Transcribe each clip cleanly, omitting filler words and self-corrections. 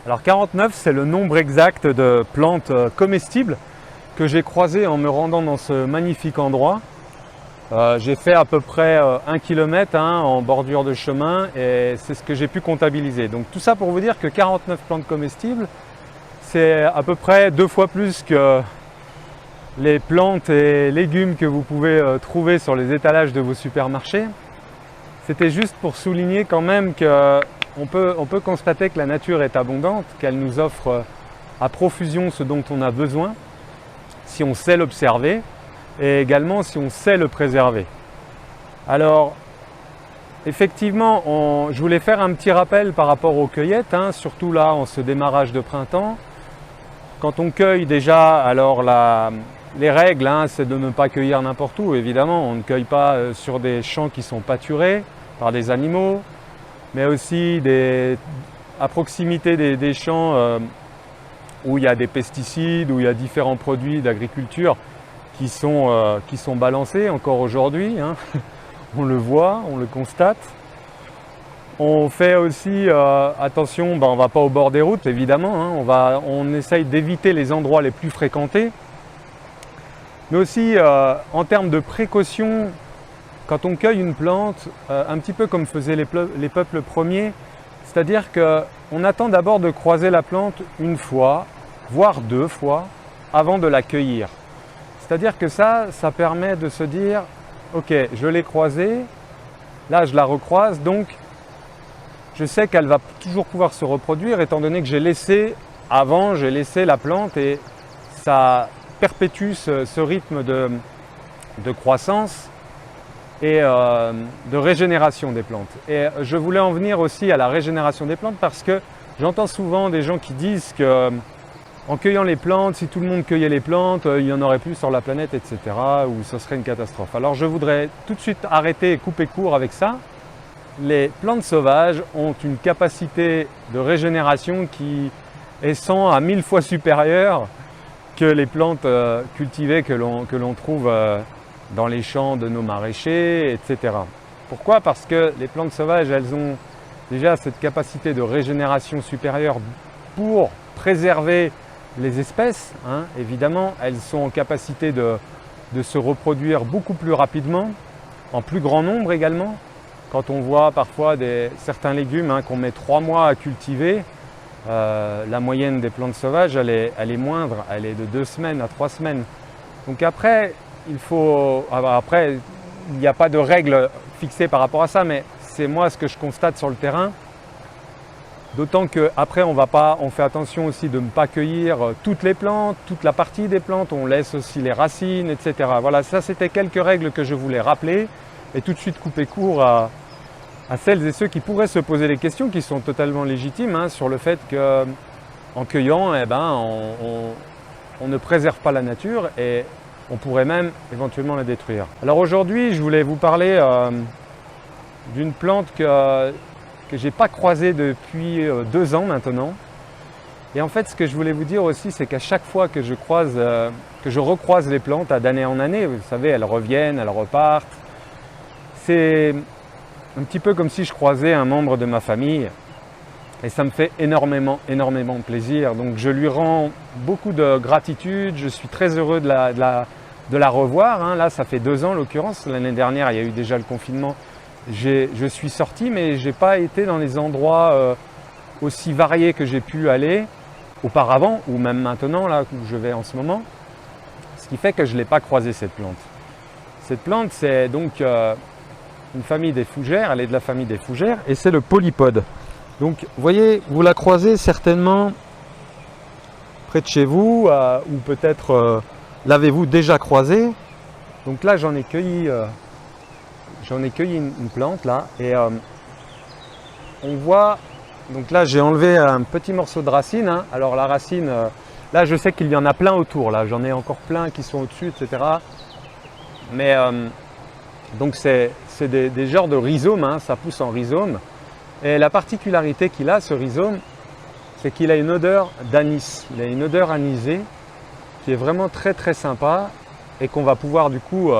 Alors 49, c'est le nombre exact de plantes comestibles que j'ai croisées en me rendant dans ce magnifique endroit. J'ai fait à peu près 1 km en bordure de chemin et c'est ce que j'ai pu comptabiliser. Donc tout ça pour vous dire que 49 plantes comestibles, c'est à peu près 2 fois plus que les plantes et légumes que vous pouvez trouver sur les étalages de vos supermarchés. C'était juste pour souligner quand même qu'on peut constater que la nature est abondante, qu'elle nous offre à profusion ce dont on a besoin, si on sait l'observer, et également si on sait le préserver. Alors, effectivement, je voulais faire un petit rappel par rapport aux cueillettes, surtout là en ce démarrage de printemps. Quand on cueille déjà, alors les règles, c'est de ne pas cueillir n'importe où, évidemment. On ne cueille pas sur des champs qui sont pâturés par des animaux, mais aussi à proximité des champs où il y a des pesticides, où il y a différents produits d'agriculture qui sont balancés encore aujourd'hui. On le voit, on le constate. On fait aussi attention, on ne va pas au bord des routes évidemment, on essaye d'éviter les endroits les plus fréquentés. Mais aussi en termes de précaution, quand on cueille une plante, un petit peu comme faisaient les peuples premiers, c'est-à-dire qu'on attend d'abord de croiser la plante une fois, voire 2 fois, avant de la cueillir. C'est-à-dire que ça permet de se dire, ok, je l'ai croisée, là je la recroise, donc je sais qu'elle va toujours pouvoir se reproduire étant donné que j'ai laissé la plante et ça perpétue ce rythme de croissance et de régénération des plantes. Et je voulais en venir aussi à la régénération des plantes parce que j'entends souvent des gens qui disent que en cueillant les plantes, si tout le monde cueillait les plantes, il n'y en aurait plus sur la planète, etc. ou ce serait une catastrophe. Alors je voudrais tout de suite arrêter et couper court avec ça. Les plantes sauvages ont une capacité de régénération qui est 100 à 1000 fois supérieure que les plantes cultivées que l'on trouve dans les champs de nos maraîchers, etc. Pourquoi? Parce que les plantes sauvages, elles ont déjà cette capacité de régénération supérieure pour préserver les espèces. Évidemment, elles sont en capacité de se reproduire beaucoup plus rapidement, en plus grand nombre également. Quand on voit parfois certains légumes qu'on met 3 mois à cultiver, la moyenne des plantes sauvages, elle est moindre, elle est de 2 semaines à 3 semaines. Donc après, il n'y a pas de règle fixée par rapport à ça, mais c'est moi ce que je constate sur le terrain. D'autant qu'après, on fait attention aussi de ne pas cueillir toutes les plantes, toute la partie des plantes, on laisse aussi les racines, etc. Voilà, ça c'était quelques règles que je voulais rappeler et tout de suite couper court à celles et ceux qui pourraient se poser des questions qui sont totalement légitimes sur le fait qu'en cueillant, on ne préserve pas la nature et on pourrait même éventuellement la détruire. Alors aujourd'hui, je voulais vous parler d'une plante que je n'ai pas croisée depuis 2 ans maintenant. Et en fait, ce que je voulais vous dire aussi, c'est qu'à chaque fois que je recroise les plantes d'année en année, vous savez, elles reviennent, elles repartent. C'est un petit peu comme si je croisais un membre de ma famille. Et ça me fait énormément plaisir. Donc je lui rends beaucoup de gratitude. Je suis très heureux de la revoir. Là, ça fait 2 ans en l'occurrence. L'année dernière, il y a eu déjà le confinement. Je suis sorti, mais je n'ai pas été dans les endroits aussi variés que j'ai pu aller auparavant, ou même maintenant, là où je vais en ce moment. Ce qui fait que je ne l'ai pas croisée, cette plante. Cette plante, c'est donc une famille des fougères. Elle est de la famille des fougères et c'est le polypode. Donc, vous voyez, vous la croisez certainement près de chez vous ou peut-être l'avez-vous déjà croisée. Donc là, j'en ai cueilli une plante là et on voit, donc là j'ai enlevé un petit morceau de racine. Alors la racine, là je sais qu'il y en a plein autour, là j'en ai encore plein qui sont au-dessus, etc. Mais donc c'est des genres de rhizomes, ça pousse en rhizome. Et la particularité qu'il a, ce rhizome, c'est qu'il a une odeur d'anis. Il a une odeur anisée qui est vraiment très sympa et qu'on va pouvoir du coup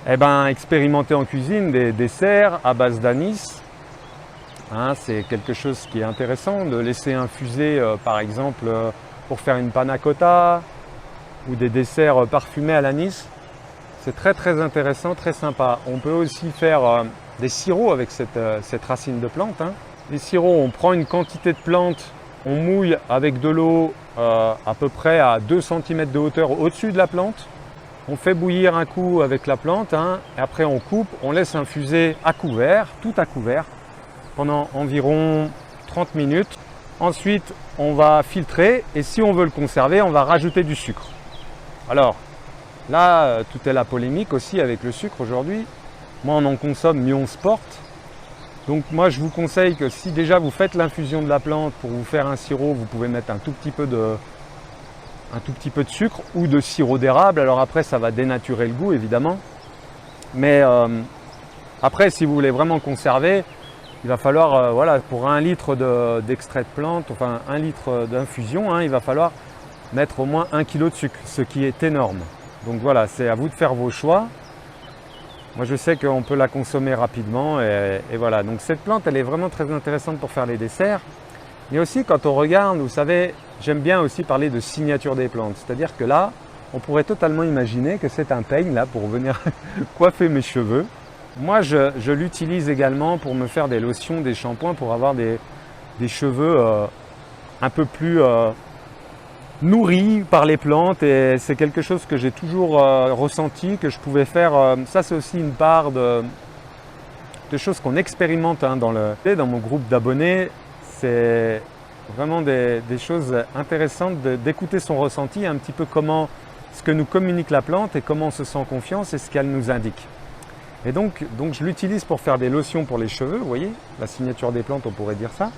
expérimenter en cuisine des desserts à base d'anis Hein, c'est quelque chose qui est intéressant de laisser infuser par exemple pour faire une panna cotta ou des desserts parfumés à l'anis. C'est très intéressant, très sympa. On peut aussi faire des sirops avec cette racine de plante. Hein. Les sirops, on prend une quantité de plante, on mouille avec de l'eau à peu près à 2 cm de hauteur au-dessus de la plante. On fait bouillir un coup avec la plante, hein, et après on coupe, on laisse infuser à couvert, tout à couvert, pendant environ 30 minutes. Ensuite, on va filtrer et si on veut le conserver, on va rajouter du sucre. Alors, là, tout est la polémique aussi avec le sucre aujourd'hui. Moi, on en consomme, mieux on se porte. Donc moi, je vous conseille que si déjà vous faites l'infusion de la plante pour vous faire un sirop, vous pouvez mettre un tout petit peu de sucre ou de sirop d'érable. Alors après, ça va dénaturer le goût, évidemment. Mais après, si vous voulez vraiment conserver, il va falloir, voilà, pour 1 litre d'extrait de plante, enfin 1 litre d'infusion, hein, il va falloir mettre au moins 1 kg de sucre, ce qui est énorme. Donc voilà, c'est à vous de faire vos choix. Moi, je sais qu'on peut la consommer rapidement et voilà. Donc cette plante, elle est vraiment très intéressante pour faire les desserts. Mais aussi, quand on regarde, vous savez, j'aime bien aussi parler de signature des plantes. C'est-à-dire que là, on pourrait totalement imaginer que c'est un peigne là pour venir coiffer mes cheveux. Moi, je l'utilise également pour me faire des lotions, des shampoings, pour avoir des cheveux un peu plus nourris par les plantes. Et c'est quelque chose que j'ai toujours ressenti, que je pouvais faire. Ça, c'est aussi une part de choses qu'on expérimente hein, dans mon groupe d'abonnés. C'est vraiment des choses intéressantes d'écouter son ressenti, un petit peu comment ce que nous communique la plante et comment on se sent confiance et ce qu'elle nous indique. Et donc je l'utilise pour faire des lotions pour les cheveux, vous voyez, la signature des plantes, on pourrait dire ça.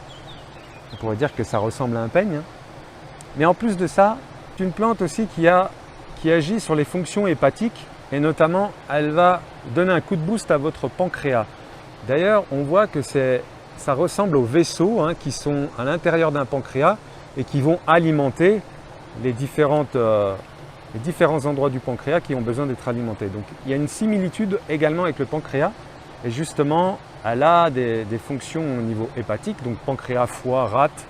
On pourrait dire que ça ressemble à un peigne. Hein. Mais en plus de ça, c'est une plante aussi qui agit sur les fonctions hépatiques et notamment, elle va donner un coup de boost à votre pancréas. D'ailleurs, on voit que ça ressemble aux vaisseaux hein, qui sont à l'intérieur d'un pancréas et qui vont alimenter les différents endroits du pancréas qui ont besoin d'être alimentés. Donc il y a une similitude également avec le pancréas et justement elle a des fonctions au niveau hépatique, donc pancréas, foie, rate,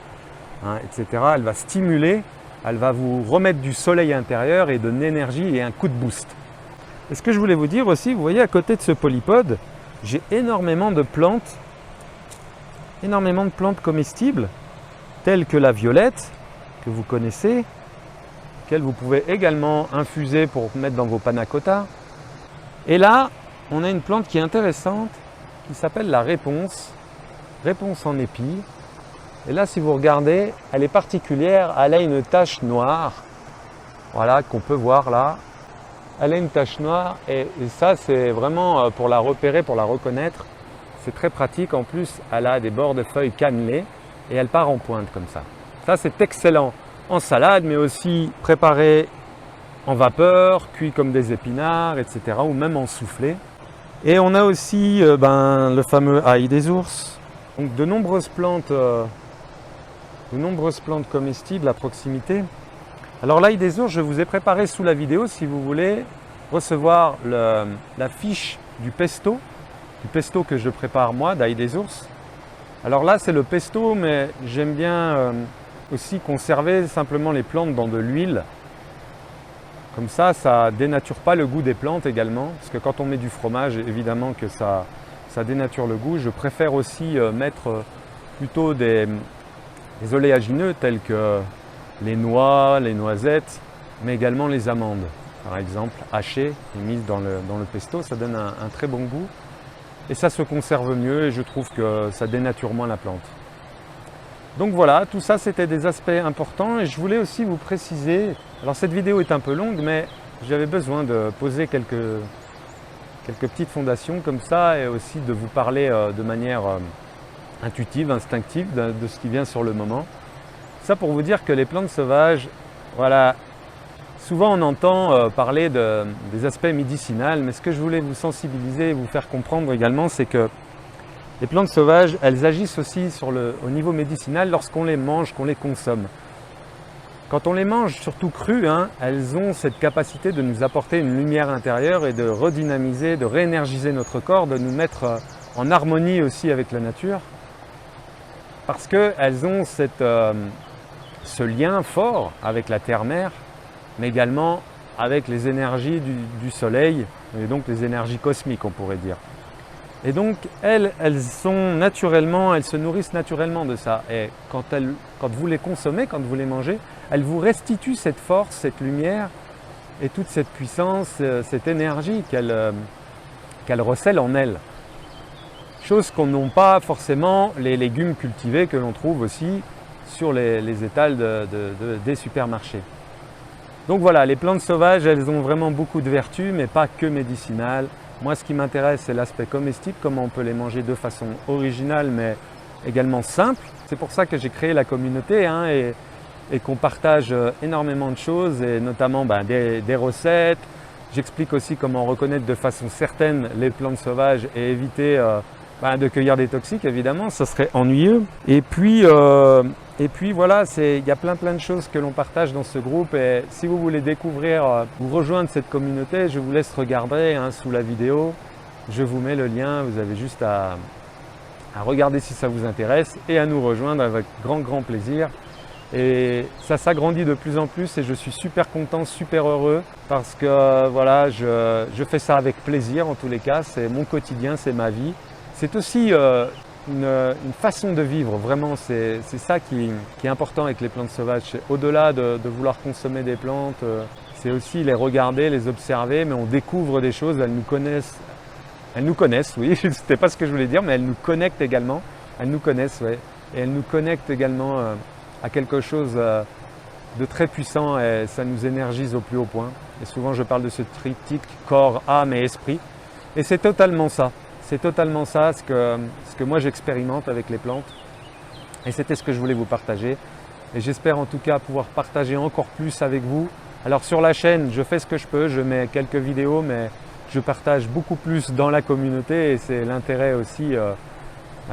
hein, etc. Elle va stimuler, elle va vous remettre du soleil intérieur et de l'énergie et un coup de boost. Et ce que je voulais vous dire aussi, vous voyez à côté de ce polypode, j'ai énormément de plantes comestibles telles que la violette que vous connaissez, que vous pouvez également infuser pour mettre dans vos panna cotta. Et là, on a une plante qui est intéressante qui s'appelle la réponse en épi. Et là, si vous regardez, elle est particulière, elle a une tache noire, voilà, qu'on peut voir là. Elle a une tache noire et ça, c'est vraiment pour la repérer, pour la reconnaître. C'est très pratique. En plus, elle a des bords de feuilles cannelées et elle part en pointe comme ça. Ça, c'est excellent en salade, mais aussi préparé en vapeur, cuit comme des épinards, etc. ou même en soufflé. Et on a aussi le fameux ail des ours. Donc de nombreuses plantes comestibles à proximité. Alors l'ail des ours, je vous ai préparé sous la vidéo si vous voulez recevoir la fiche du pesto que je prépare moi, d'ail des ours. Alors là, c'est le pesto, mais j'aime bien aussi conserver simplement les plantes dans de l'huile. Comme ça ne dénature pas le goût des plantes également, parce que quand on met du fromage, évidemment que ça dénature le goût. Je préfère aussi mettre plutôt des oléagineux tels que les noix, les noisettes, mais également les amandes, par exemple, hachées et mises dans le pesto. Ça donne un très bon goût et ça se conserve mieux et je trouve que ça dénature moins la plante. Donc voilà, tout ça c'était des aspects importants et je voulais aussi vous préciser, alors cette vidéo est un peu longue mais j'avais besoin de poser quelques petites fondations comme ça et aussi de vous parler de manière intuitive, instinctive de ce qui vient sur le moment. Ça pour vous dire que les plantes sauvages, voilà, souvent on entend parler des aspects médicinaux, mais ce que je voulais vous sensibiliser et vous faire comprendre également, c'est que les plantes sauvages, elles agissent aussi au niveau médicinal lorsqu'on les mange, qu'on les consomme. Quand on les mange, surtout crues, hein, elles ont cette capacité de nous apporter une lumière intérieure et de redynamiser, de réénergiser notre corps, de nous mettre en harmonie aussi avec la nature. parce qu'elles ont ce lien fort avec la terre-mère, mais également avec les énergies du soleil, et donc les énergies cosmiques, on pourrait dire. Et donc, elles se nourrissent naturellement de ça. Et quand vous les consommez, quand vous les mangez, elles vous restituent cette force, cette lumière et toute cette puissance, cette énergie qu'elles recèlent en elles. Chose qu'on n'ont pas forcément les légumes cultivés que l'on trouve aussi sur les étals des supermarchés. Donc voilà, les plantes sauvages, elles ont vraiment beaucoup de vertus, mais pas que médicinales. Moi, ce qui m'intéresse, c'est l'aspect comestible, comment on peut les manger de façon originale, mais également simple. C'est pour ça que j'ai créé la communauté et qu'on partage énormément de choses, et notamment des recettes. J'explique aussi comment reconnaître de façon certaine les plantes sauvages et éviter de cueillir des toxiques, évidemment, ça serait ennuyeux. Et puis voilà, il y a plein de choses que l'on partage dans ce groupe, et si vous voulez découvrir ou rejoindre cette communauté, je vous laisse regarder sous la vidéo. Je vous mets le lien, vous avez juste à regarder si ça vous intéresse et à nous rejoindre avec grand plaisir. Et ça s'agrandit de plus en plus et je suis super content, super heureux parce que voilà, je fais ça avec plaisir en tous les cas, c'est mon quotidien, c'est ma vie. C'est aussi une façon de vivre, vraiment, c'est ça qui est important avec les plantes sauvages. Au-delà de vouloir consommer des plantes, c'est aussi les regarder, les observer, mais on découvre des choses, elles nous connaissent, oui, c'était pas ce que je voulais dire, mais elles nous connectent également, elles nous connaissent, ouais, et elles nous connectent également à quelque chose de très puissant et ça nous énergise au plus haut point. Et souvent je parle de ce triptyque corps, âme et esprit, et c'est totalement ça. C'est totalement ça ce que moi j'expérimente avec les plantes et c'était ce que je voulais vous partager et j'espère en tout cas pouvoir partager encore plus avec vous. Alors sur la chaîne, je fais ce que je peux, je mets quelques vidéos mais je partage beaucoup plus dans la communauté et c'est l'intérêt aussi,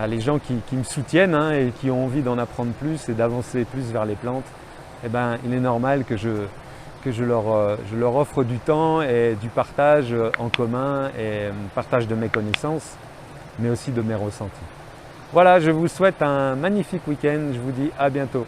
les gens qui me soutiennent et qui ont envie d'en apprendre plus et d'avancer plus vers les plantes, il est normal que je leur offre du temps et du partage en commun et partage de mes connaissances, mais aussi de mes ressentis. Voilà, je vous souhaite un magnifique week-end, je vous dis à bientôt.